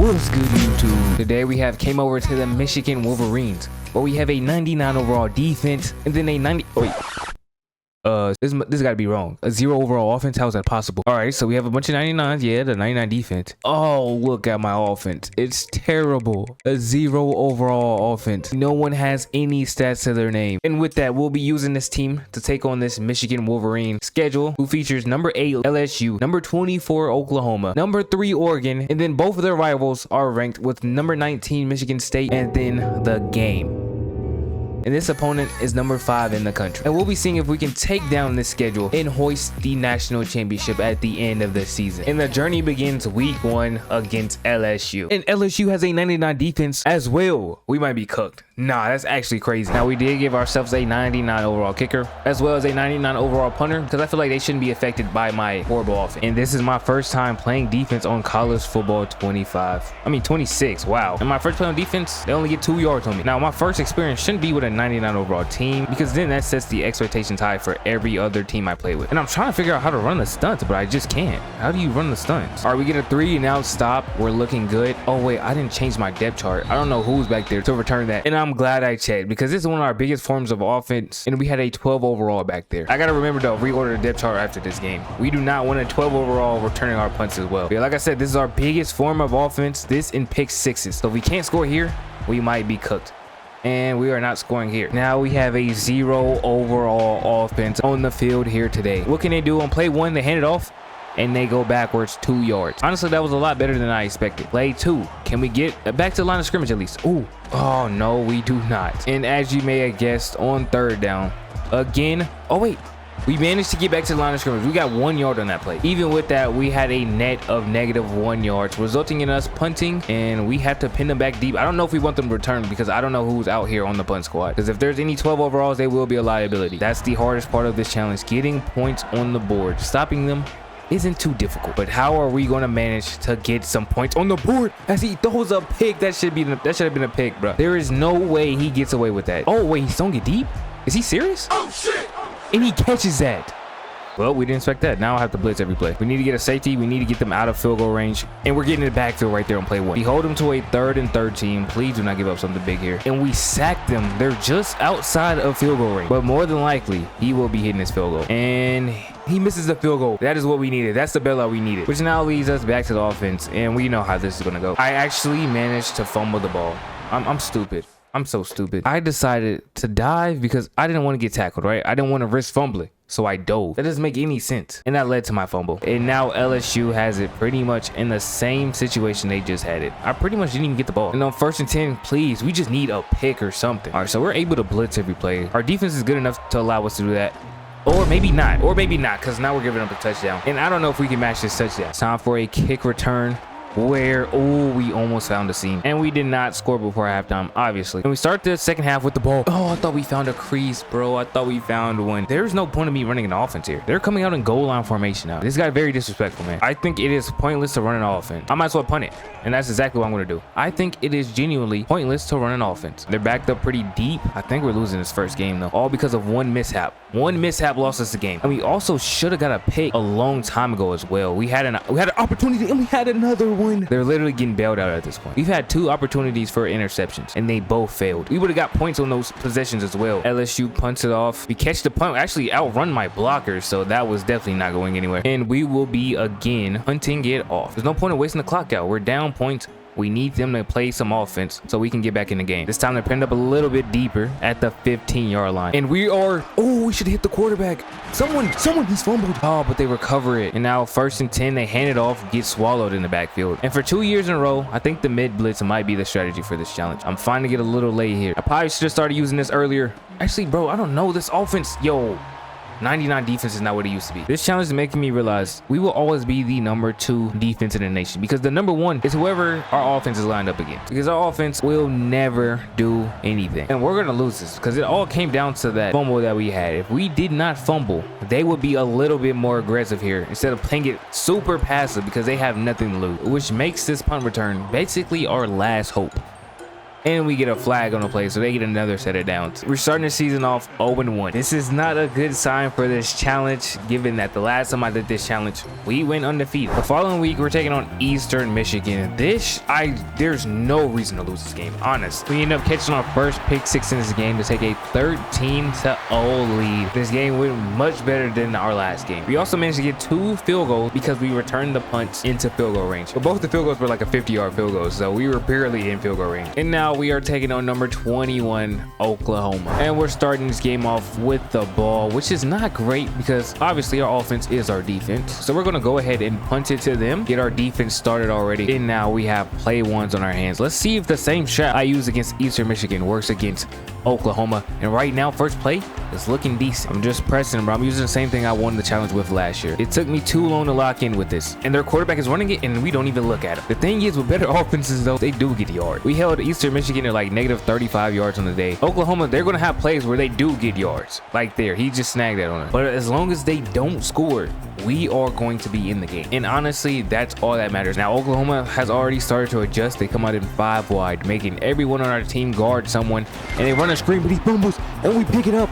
What's good, YouTube? Today we have came over to the Michigan Wolverines, where we have a 99 overall defense and then a 90. Oh, wait. This got to be wrong. A 0 overall offense? How is that possible? All right, so we have a bunch of 99s. Yeah, the 99 defense. Oh, look at my offense. It's terrible. A 0 overall offense. No one has any stats to their name. And with that, we'll be using this team to take on this Michigan Wolverine schedule, who features number 8 LSU, number 24 Oklahoma, number 3 Oregon, and then both of their rivals are ranked with number 19 Michigan State, and then the game. And this opponent is number 5 in the country. And we'll be seeing if we can take down this schedule and hoist the national championship at the end of the season. And the journey begins week 1 against LSU. And LSU has a 99 defense as well. We might be cooked. Nah, that's actually crazy. Now, we did give ourselves a 99 overall kicker, as well as a 99 overall punter, because I feel like they shouldn't be affected by my horrible offense. And this is my first time playing defense on college football 26. Wow. And my first play on defense, they only get 2 yards on me. Now, my first experience shouldn't be with a 99 overall team, because then that sets the expectations high for every other team I play with. And I'm trying to figure out how to run the stunts, but I just can't. How do you run the stunts? All right, we get a 3 and out stop. We're looking good. Oh wait, I didn't change my depth chart. I don't know who's back there to return that. And I'm glad I checked, because this is one of our biggest forms of offense, and we had a 12 overall back there. I gotta remember to reorder the depth chart after this game. We do not want a 12 overall returning our punts as well. But like I said, this is our biggest form of offense. This and pick sixes. So if we can't score here, we might be cooked. And we are not scoring here. Now we have a 0 overall offense on the field here today. What can they do on play 1? They hand it off and they go backwards 2 yards. Honestly, that was a lot better than I expected. Play 2. Can we get back to the line of scrimmage at least? Ooh. Oh, no, we do not. And as you may have guessed, on 3rd down, again. Oh, wait. We managed to get back to the line of scrimmage. We got 1 yard on that play. Even with that, we had a net of -1 yards, resulting in us punting, and we had to pin them back deep. I don't know if we want them to return, because I don't know who's out here on the punt squad. Because if there's any 12 overalls, they will be a liability. That's the hardest part of this challenge, getting points on the board. Stopping them isn't too difficult, but how are we going to manage to get some points on the board as he throws a pick? That should have been a pick, bro. There is no way he gets away with that. Oh wait, he's don't get deep. Is he serious? Oh shit! And he catches that. Well, we didn't expect that. Now I have to blitz every play. We need to get a safety. We need to get them out of field goal range, and we're getting in the backfield right there on play 1. We hold them to a 3rd and 13. Please do not give up something big here. And we sack them. They're just outside of field goal range, but more than likely he will be hitting this field goal, and he misses the field goal. That is what we needed. That's the bailout we needed, which now leads us back to the offense, and we know how this is gonna go. I actually managed to fumble the ball. I'm stupid. I'm so stupid. I decided to dive because I didn't want to get tackled, right? I didn't want to risk fumbling, so I dove. That doesn't make any sense, and that led to my fumble. And now LSU has it pretty much in the same situation they just had it. I pretty much didn't even get the ball. And on 1st and 10, please, we just need a pick or something. All right, so we're able to blitz every play. Our defense is good enough to allow us to do that. Or maybe not, because now we're giving up a touchdown. And I don't know if we can match this touchdown. It's time for a kick return, where, oh, we almost found a seam, and we did not score before halftime, obviously. And we start the second half with the ball. Oh, I thought we found a crease, bro. I thought we found one. There's no point of me running an offense here. They're coming out in goal line formation now. This guy very disrespectful, man. I think it is pointless to run an offense. I might as well punt it, and that's exactly what I'm going to do. I think it is genuinely pointless to run an offense. They're backed up pretty deep. I think we're losing this first game, though, all because of one mishap. One mishap lost us the game, and we also should have got a pick a long time ago as well. We had an opportunity, and we had another one. They're literally getting bailed out at this point. We've had 2 opportunities for interceptions, and they both failed. We would have got points on those possessions as well. LSU punts it off. We catch the punt. Actually outrun my blockers, so that was definitely not going anywhere. And we will be again punting it off. There's no point in wasting the clock out. We're down points. We need them to play some offense so we can get back in the game. This time they're pinned up a little bit deeper at the 15-yard line. And we are, oh, we should hit the quarterback. Someone, he's fumbled. Oh, but they recover it. And now 1st and 10, they hand it off, get swallowed in the backfield. And for 2 years in a row, I think the mid blitz might be the strategy for this challenge. I'm finding it a little late here. I probably should have started using this earlier. Actually, bro, I don't know this offense. Yo, 99 defense is not what it used to be. This challenge is making me realize we will always be the number 2 defense in the nation, because the number 1 is whoever our offense is lined up against, because our offense will never do anything. And we're gonna lose this because it all came down to that fumble that we had. If we did not fumble, they would be a little bit more aggressive here instead of playing it super passive, because they have nothing to lose, which makes this punt return basically our last hope. and we get a flag on the play, so they get another set of downs. We're starting the season off 0-1. This is not a good sign for this challenge, given that the last time I did this challenge, we went undefeated. The following week, we're taking on Eastern Michigan. There's no reason to lose this game, honest. We end up catching our first pick six in this game to take a 13-0 lead. This game went much better than our last game. We also managed to get 2 field goals because we returned the punts into field goal range. But both the field goals were like a 50-yard field goal, so we were barely in field goal range. And now we are taking on number 21 Oklahoma, and we're starting this game off with the ball, which is not great because obviously our offense is our defense. So we're going to go ahead and punt it to them, get our defense started already, and now we have play ones on our hands. Let's see if the same strat I use against Eastern Michigan works against Oklahoma. And right now, first play is looking decent. I'm just pressing, bro. I'm using the same thing I won the challenge with last year. It took me too long to lock in with this, and their quarterback is running it, and we don't even look at him. The thing is, with better offenses though, they do get yards. We held Eastern Michigan at like negative 35 yards on the day. Oklahoma, they're gonna have plays where they do get yards, like there. He just snagged that on us. But as long as they don't score, we are going to be in the game. And honestly, that's all that matters. Now, Oklahoma has already started to adjust. They come out in 5 wide, making everyone on our team guard someone, and they run a screen, but he fumbles, and we pick it up.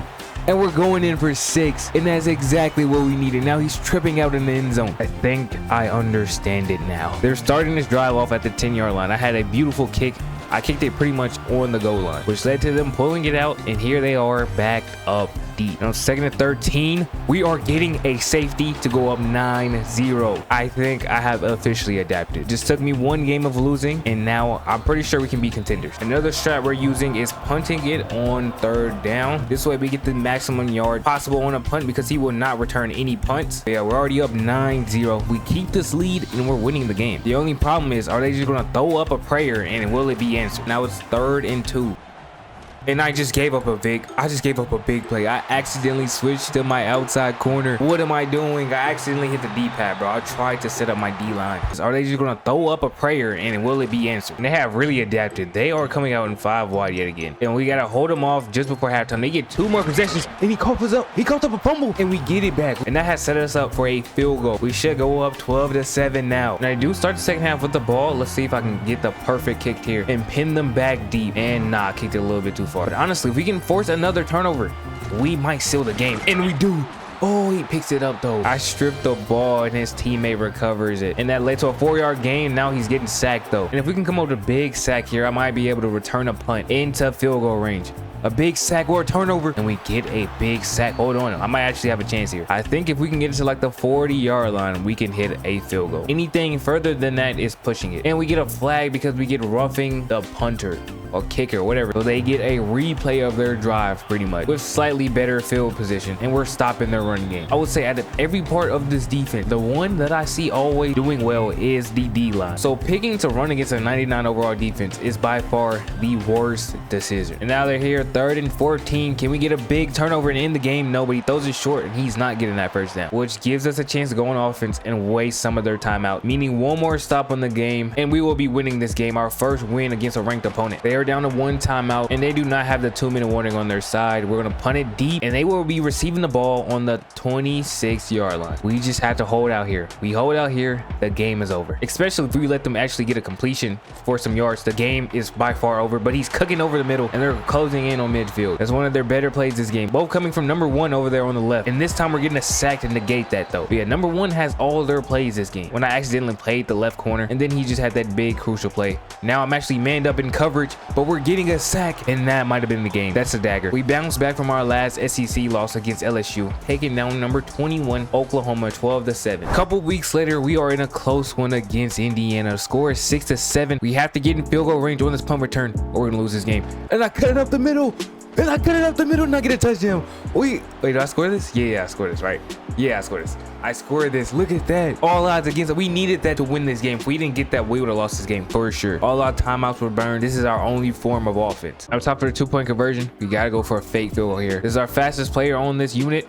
And we're going in for 6, and that's exactly what we needed. Now he's tripping out in the end zone. I think I understand it now. They're starting this drive off at the 10-yard line. I had a beautiful kick. I kicked it pretty much on the goal line, which led to them pulling it out, and here they are backed up deep. Now, 2nd and 13, we are getting a safety to go up 9-0. I think I have officially adapted. Just took me 1 game of losing, and now I'm pretty sure we can be contenders. Another strat we're using is punting it on 3rd down. This way we get the maximum yard possible on a punt because he will not return any punts. But yeah, we're already up 9-0. We keep this lead and we're winning the game. The only problem is, are they just gonna throw up a prayer and will it be answered? Now it's 3rd and 2. And I just gave up a big play. I accidentally switched to my outside corner. What am I doing? I accidentally hit the D-pad, bro. I tried to set up my D-line. Are they just gonna throw up a prayer and will it be answered? And they have really adapted. They are coming out in 5 wide yet again. And we gotta hold them off just before halftime. They get 2 more possessions, and he coughs up. He coughs up a fumble, and we get it back. And that has set us up for a field goal. We should go up 12-7 now. And I do start the second half with the ball. Let's see if I can get the perfect kick here and pin them back deep. And nah, kicked it a little bit too far. But honestly, if we can force another turnover, we might seal the game. And we do. Oh, he picks it up though. I stripped the ball and his teammate recovers it. And that led to a 4-yard gain. Now he's getting sacked though. And if we can come up with a big sack here, I might be able to return a punt into field goal range. A big sack or a turnover, and we get a big sack. Hold on, I might actually have a chance here. I think if we can get it to like the 40-yard line, we can hit a field goal. Anything further than that is pushing it. And we get a flag because we get roughing the punter or kicker, whatever. So they get a replay of their drive pretty much with slightly better field position, and we're stopping their running game. I would say out of every part of this defense, the one that I see always doing well is the D-line. So picking to run against a 99 overall defense is by far the worst decision. And now they're here, 3rd and 14. Can we get a big turnover and end the game? No, but he throws it short and he's not getting that first down, which gives us a chance to go on offense and waste some of their timeout, meaning 1 more stop on the game, and we will be winning this game, our first win against a ranked opponent. They are down to 1 timeout, and they do not have the 2-minute warning on their side. We're gonna punt it deep, and they will be receiving the ball on the 26-yard line. We just have to hold out here. We hold out here, the game is over. Especially if we let them actually get a completion for some yards, the game is by far over. But he's cooking over the middle, and they're closing in on midfield. That's one of their better plays this game, both coming from number 1 over there on the left. And this time we're getting a sack to negate that though. But yeah, number 1 has all their plays this game. When I accidentally played the left corner, and then he just had that big crucial play. Now I'm actually manned up in coverage, but we're getting a sack, and that might have been the game. That's a dagger. We bounced back from our last SEC loss against LSU, taking down number 21 Oklahoma 12-7. A couple weeks later, we are in a close one against Indiana. Score is 6-7. We have to get in field goal range on this punt return, or we're gonna lose this game. And I cut it up the middle. And I cut it up the middle and I get a touchdown. Wait, did I score this? Yeah, I scored this, right? Yeah, I scored this. I scored this. Look at that. All odds against it. We needed that to win this game. If we didn't get that, we would have lost this game for sure. All our timeouts were burned. This is our only form of offense. I'm top for the 2-point conversion. We got to go for a fake field goal here. This is our fastest player on this unit.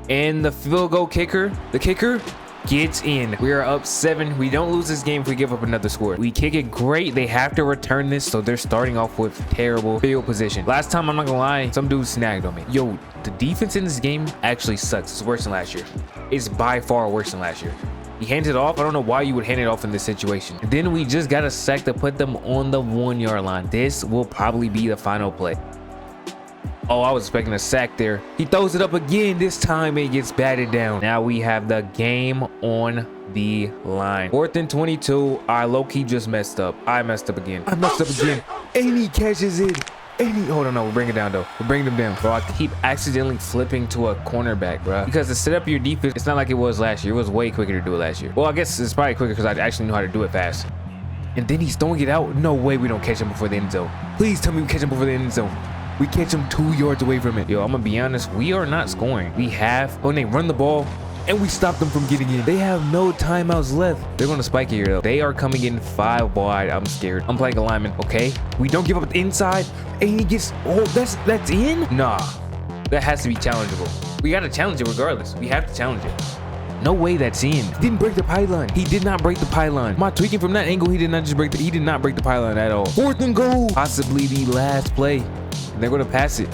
And the field goal kicker, the kicker gets in. We are up 7. We don't lose this game if we give up another score. We kick it great. They have to return this, so they're starting off with terrible field position. Last time, I'm not gonna lie, some dude snagged on me. Yo, the defense in this game actually sucks. It's worse than last year. It's by far worse than last year. He hands it off. I don't know why you would hand it off in this situation. And then we just got a sack to put them on the 1 yard line. This will probably be the final play. Oh, I was expecting a sack there. He throws it up again. This time it gets batted down. Now we have the game on the line. 4th and 22. I low-key just messed up. I messed up again. I messed up again. And he catches it. And he, hold on, no, we're bringing it down though. We're bringing them down. Bro, I keep accidentally flipping to a cornerback, bro. Because to set up your defense, it's not like it was last year. It was way quicker to do it last year. Well, I guess it's probably quicker because I actually knew how to do it fast. And then he's throwing it out. No way we don't catch him before the end zone. Please tell me we catch him before the end zone. We catch him 2 yards away from it. Yo, I'm gonna be honest, we are not scoring. We have, when they run the ball, and we stop them from getting in. They have no timeouts left. They're gonna spike here though. They are coming in 5 wide. I'm scared. I'm playing a lineman. Okay, we don't give up the inside, and he gets, oh, that's in? Nah, that has to be challengeable. We gotta challenge it regardless. We have to challenge it. No way that's in. Didn't break the pylon. He did not break the pylon. My tweaking from that angle, he did not break the pylon at all. 4th and goal. Possibly the last play. And they're gonna pass it.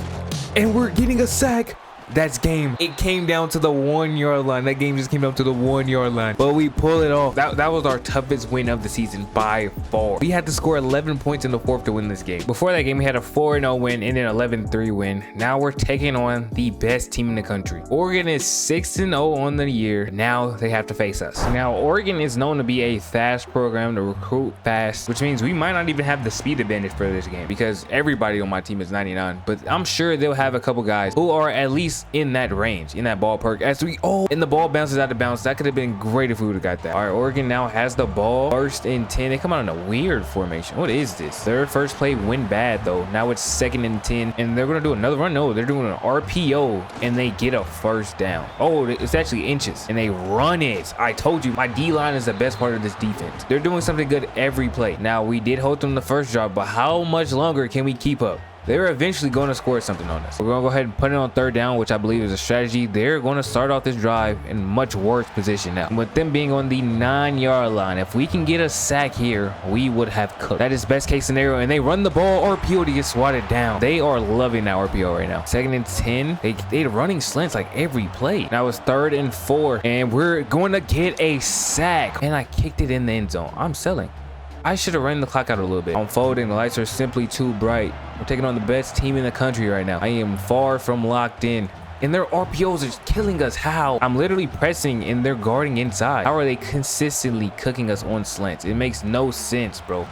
And we're getting a sack. That's game. It came down to the 1 yard line. That game just came down to the 1 yard line. But we pull it off. That was our toughest win of the season by far. We had to score 11 points in the 4th to win this game. Before that game, we had a 4-0 win and an 11-3 win. Now we're taking on the best team in the country. Oregon is 6-0 on the year. Now they have to face us. Now Oregon is known to be a fast program to recruit fast, which means we might not even have the speed advantage for this game because everybody on my team is 99. But I'm sure they'll have a couple guys who are at least in that range, in that ballpark. As we, oh, and the ball bounces out of bounds. That could have been great if we would have got that. All right, Oregon now has the ball. 1st and 10. They come out in a weird formation. What is this? Their first play went bad though. Now it's 2nd and 10, and they're gonna do another run. No, they're doing an RPO, and they get a 1st down. Oh, it's actually inches, and they run it. I told you, my D line is the best part of this defense. They're doing something good every play. Now we did hold them the first drive, but how much longer can we keep up? They're eventually going to score something on us. We're going to go ahead and put it on 3rd down, which I believe is a strategy. They're going to start off this drive in much worse position now. With them being on the 9 yard line, if we can get a sack here, we would have cooked. That is best case scenario, and they run the ball RPO to get swatted down. They are loving that RPO right now. 2nd and 10. They're running slants like every play. Now it's 3rd and 4, and we're going to get a sack. And I kicked it in the end zone. I'm selling. I should have run the clock out a little bit. I'm folding. The lights are simply too bright. We're taking on the best team in the country right now. I am far from locked in. And their RPOs are killing us. How? I'm literally pressing and they're guarding inside. How are they consistently cooking us on slants? It makes no sense, bro.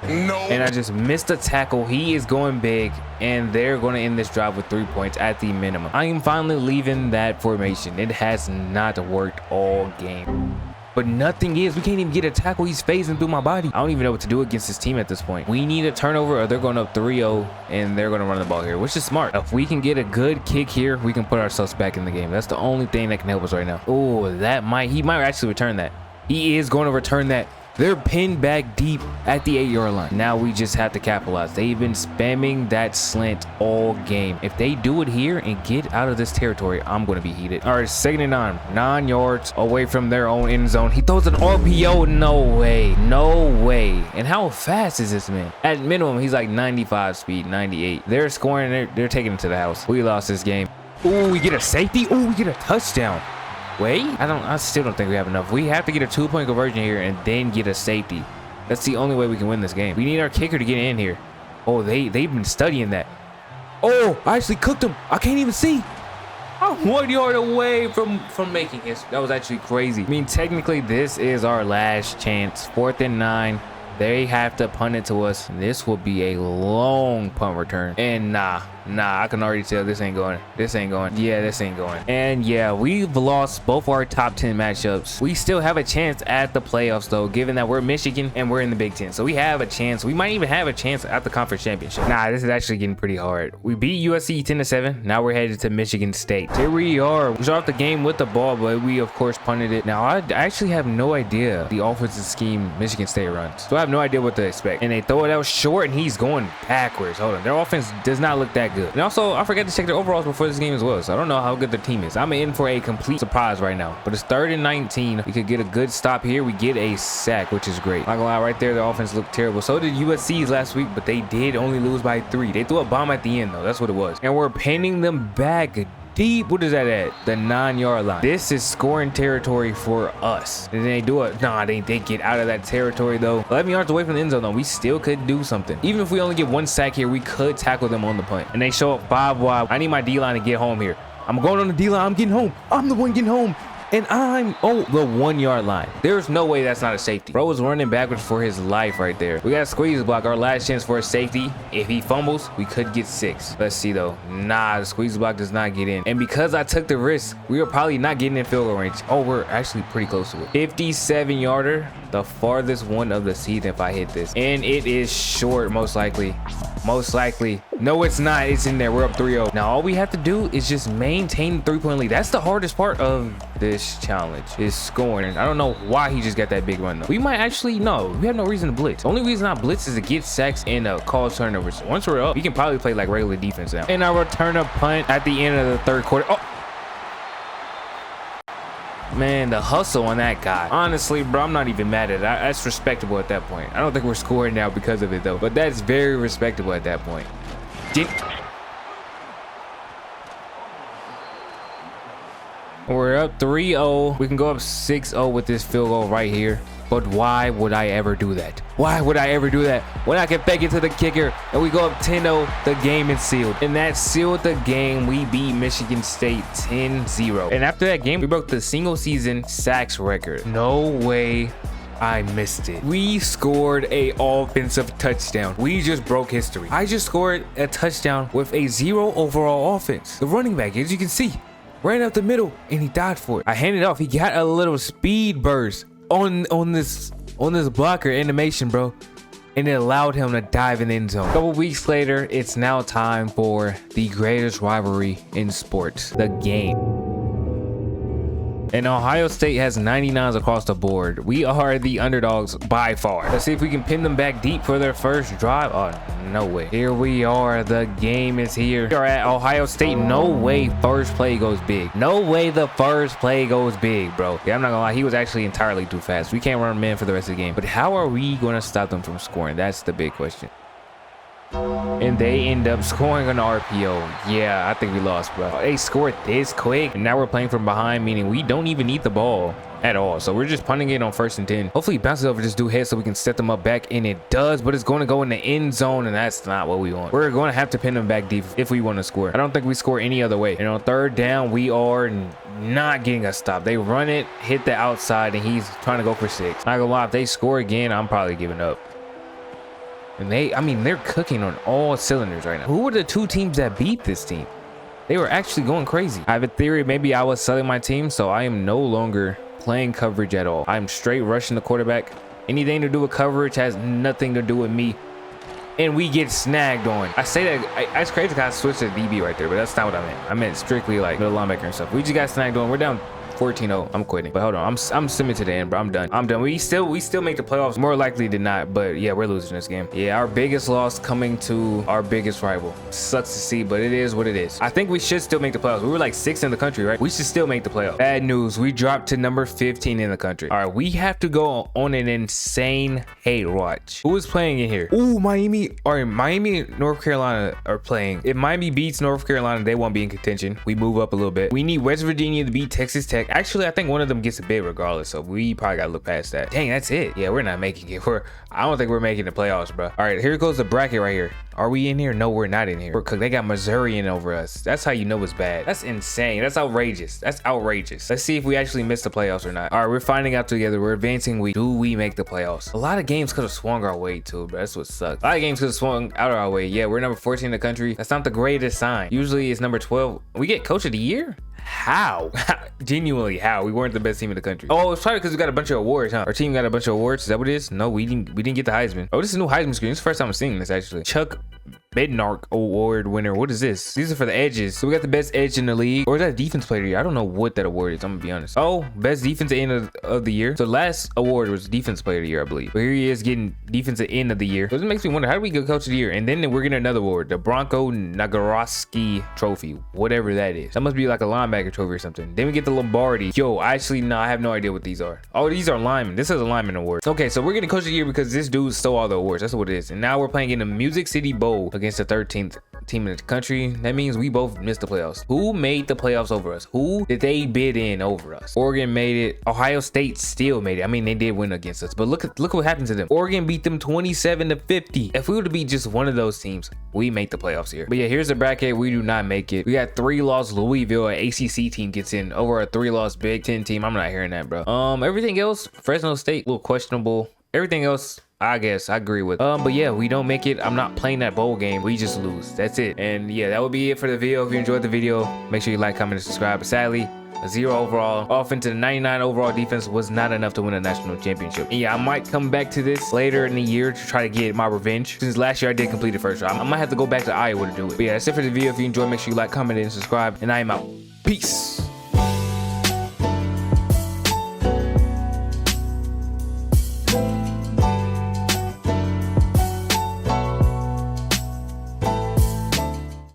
No. And I just missed a tackle. He is going big, and they're going to end this drive with 3 points at the minimum. I am finally leaving that formation. It has not worked all game. But nothing is. We can't even get a tackle. He's phasing through my body. I don't even know what to do against this team at this point. We need a turnover or they're going up 3-0 and they're going to run the ball here, which is smart. If we can get a good kick here, we can put ourselves back in the game. That's the only thing that can help us right now. Oh, he might actually return that. He is going to return that. They're pinned back deep at the 8 yard line. Now we just have to capitalize. They've been spamming that slant all game. If they do it here and get out of this territory, I'm going to be heated. All right, 2nd and 9. 9 yards away from their own end zone. He throws an RPO. No way. No way. And how fast is this man? At minimum, he's like 95 speed, 98. They're scoring. They're taking it to the house. We lost this game. Ooh, we get a safety. Ooh, we get a touchdown. Wait, I still don't think we have enough. We have to get a 2-point conversion here and then get a safety. That's the only way we can win this game. We need our kicker to get in here. Oh, they've been studying that. Oh, I actually cooked him. I can't even see. I'm 1 yard away from making it. That was actually crazy. I mean, technically, this is our last chance. 4th and 9. They have to punt it to us. This will be a long punt return. And nah, I can already tell this ain't going. This ain't going. Yeah, this ain't going. And yeah, we've lost both our top 10 matchups. We still have a chance at the playoffs though, given that we're Michigan and we're in the Big Ten. So we have a chance. We might even have a chance at the conference championship. Nah, this is actually getting pretty hard. We beat USC 10-7. Now we're headed to Michigan State. Here we are. We start the game with the ball, but we of course punted it. Now I actually have no idea the offensive scheme Michigan State runs. So I have no idea what to expect. And they throw it out short and he's going backwards. Hold on. Their offense does not look that good. And also, I forgot to check their overalls before this game as well. So I don't know how good their team is. I'm in for a complete surprise right now. But it's 3rd and 19. We could get a good stop here. We get a sack, which is great. Not gonna lie, right there, the offense looked terrible. So did USC's last week, but they did only lose by 3. They threw a bomb at the end though. That's what it was. And we're pinning them back deep. What is that at? The 9-yard line. This is scoring territory for us. Did they do it? Nah, they get out of that territory though. 11 yards away from the end zone though. We still could do something. Even if we only get 1 sack here, we could tackle them on the punt. And they show up 5 wide. I need my D-line to get home here. I'm going on the D-line. I'm getting home. I'm the one getting home. And I'm the 1-yard line. There's no way that's not a safety. Bro was running backwards for his life right there. We got a squeeze block, our last chance for a safety. If he fumbles, we could get 6. Let's see though. Nah, the squeeze block does not get in. And because I took the risk, we are probably not getting in field goal range. Oh, we're actually pretty close to it. 57-yarder, the farthest one of the season if I hit this. And it is short, most likely. Most likely. No, it's not. It's in there. We're up 3-0. Now, all we have to do is just maintain the 3-point lead. That's the hardest part of this challenge, is scoring. And I don't know why he just got that big run, though. We might actually, no, we have no reason to blitz. The only reason I blitz is to get sacks and call turnovers. Once we're up, we can probably play like regular defense now. And I return a punt at the end of the 3rd quarter. Oh! Man, the hustle on that guy. Honestly, bro, I'm not even mad at it. That's respectable at that point. I don't think we're scoring now because of it, though. But that's very respectable at that point. We're up 3-0. We can go up 6-0 with this field goal right here. But why would I ever do that? Why would I ever do that? When I can fake it to the kicker and we go up 10-0, the game is sealed. And that sealed the game. We beat Michigan State 10-0. And after that game, we broke the single season sacks record. No way I missed it. We scored a offensive touchdown. We just broke history. I just scored a touchdown with a 0 overall offense. The running back, as you can see, ran up the middle and he died for it. I handed off. He got a little speed burst on this blocker animation, bro, and it allowed him to dive in the end zone. A couple weeks later, it's now time for the greatest rivalry in sports, the game. And Ohio State has 99s across the board. We are the underdogs by far. Let's see if we can pin them back deep for their first drive. Oh, no way. Here we are. The game is here. We are at Ohio State. No way first play goes big. No way the first play goes big, bro. Yeah, I'm not gonna lie. He was actually entirely too fast. We can't run man for the rest of the game. But how are we going to stop them from scoring? That's the big question. And they end up scoring an RPO. Yeah, I think we lost, bro. They scored this quick, and now we're playing from behind, meaning we don't even need the ball at all. So we're just punting it on 1st and 10. Hopefully it bounces over this dude head so we can set them up back, and it does, but it's going to go in the end zone, and that's not what we want. We're going to have to pin them back deep if we want to score. I don't think we score any other way. And on 3rd down, we are not getting a stop. They run it, hit the outside, and he's trying to go for 6. Not gonna lie, if they score again, I'm probably giving up. And they're cooking on all cylinders right now. Who were the 2 teams that beat this team? They were actually going crazy. I have a theory. Maybe I was selling my team, so I am no longer playing coverage at all. I'm straight rushing the quarterback. Anything to do with coverage has nothing to do with me. And we get snagged on. I say that, it's crazy because I switched to DB right there, but that's not what I meant. I meant strictly like middle linebacker and stuff. We just got snagged on. We're down 14-0. I'm quitting. But hold on, I'm simming to the end, bro. I'm done. We still make the playoffs, more likely than not. But yeah, we're losing this game. Yeah, our biggest loss coming to our biggest rival. Sucks to see, but it is what it is. I think we should still make the playoffs. We were like 6th in the country, right? We should still make the playoffs. Bad news, we dropped to number 15 in the country. All right, we have to go on an insane hate watch. Who is playing in here? Ooh, Miami and North Carolina are playing. If Miami beats North Carolina, they won't be in contention. We move up a little bit. We need West Virginia to beat Texas Tech. Actually, I think one of them gets a bid regardless, so we probably gotta look past that. Dang, that's it. Yeah, we're not making it. I don't think we're making the playoffs, bro. All right, here goes the bracket right here. Are we in here? No, we're not in here. We're cooked. They got Missouri in over us. That's how you know it's bad. That's insane. That's outrageous. That's outrageous. Let's see if we actually miss the playoffs or not. All right, we're finding out together. We're advancing. Do we make the playoffs? A lot of games could have swung our way too, bro. That's what sucks. A lot of games could have swung out of our way. Yeah, we're number 14 in the country. That's not the greatest sign. Usually it's number 12. We get coach of the year? How? Genuinely, how? We weren't the best team in the country. Oh, it's probably because we got a bunch of awards, huh? Our team got a bunch of awards. Is that what it is? No, we didn't get the Heisman. Oh, this is a new Heisman screen. This is the first time I'm seeing this, actually. Chuck Bednark Award winner. What is this? These are for the edges. So we got the best edge in the league. Or is that defense player of the year? I don't know what that award is. I'm gonna be honest. Oh, best defensive end of the year. So the last award was defense player of the year, I believe. But here he is getting defensive end of the year. So this makes me wonder, how do we get coach of the year? And then we're getting another award, the Bronco Nagorski trophy, whatever that is. That must be like a linebacker trophy or something. Then we get the Lombardi. Yo, actually, no, I have no idea what these are. Oh, these are linemen. This is a lineman award. Okay, so we're getting coach of the year because this dude stole all the awards. That's what it is. And now we're playing in the Music City Bowl against the 13th team in the country. That means we both missed the playoffs. Who made the playoffs over us? Who did they bid in over us? Oregon made it. Ohio State still made it. I mean, they did win against us, but look what happened to them. Oregon beat them 27-50. If we were to beat just one of those teams, we make the playoffs here. But yeah, here's the bracket. We do not make it. We got 3-loss Louisville. An ACC team gets in over a 3-loss Big Ten team. I'm not hearing that, bro. Everything else, Fresno State, a little questionable. Everything else, I guess I agree with. But yeah, we don't make it. I'm not playing that bowl game. We just lose. That's it. And yeah, that would be it for the video. If you enjoyed the video, make sure you like, comment, and subscribe. But sadly, a 0 overall offense and a 99 overall defense was not enough to win a national championship. And yeah, I might come back to this later in the year to try to get my revenge. Since last year I did complete the first round, I might have to go back to Iowa to do it. But yeah, that's it for the video. If you enjoyed, make sure you like, comment, and subscribe. And I am out. Peace.